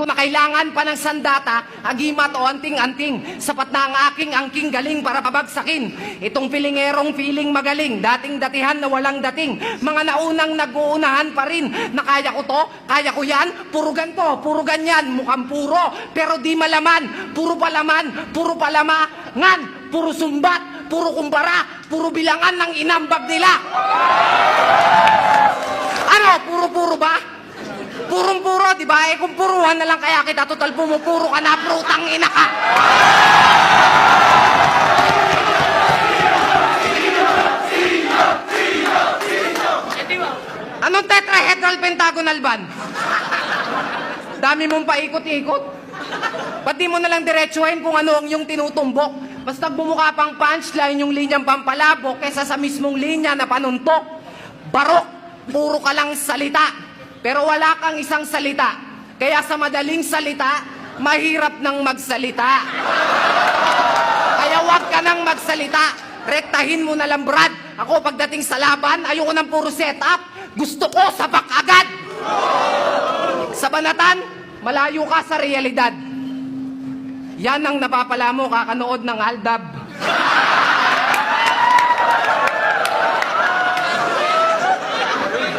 ko na kailangan pa ng sandata, agimat o anting-anting. Sapat na ang aking angking galing para pabagsakin. Itong pilingerong feeling magaling, dating-datihan na walang dating. Mga naunang nag-uunahan pa rin, na kaya ko to, kaya ko yan, puro ganto, puro ganyan, mukhang puro, pero di malaman, puro palaman, puro palamangan, puro sumbat, puro kumpara, puro bilangan ng inambag nila. Ano, puro-puro ba? Purong-puro, di ba? Eh kung puruhan na lang kaya kita, total pumupuro ka na, prutang ina ka. Anong tetrahedral pentagonal band? Dami mong paikot-ikot. Ba't di mo nalang diretsuhin kung ano ang yung tinutumbok? Basta bumukha pang punchline yung linyang pampalabok kesa sa mismong linya na panuntok. Barok, puro ka lang salita. Pero wala kang isang salita. Kaya sa madaling salita, mahirap nang magsalita. Kaya wag ka nang magsalita. Rektahin mo na lang, Brad. Ako pagdating sa laban, ayoko ng puro setup. Gusto ko sabak agad. Sa banatan, malayo ka sa realidad. Yan ang napapala mo kakanood ng Aldab.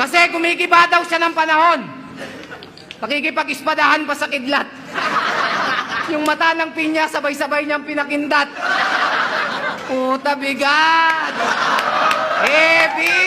Kasi kumikiba daw siya ng panahon. Nakikipag-ispadahan pa sa kidlat. Yung mata ng pinya, sabay-sabay niyang pinakindat. Puta bigat! Heavy!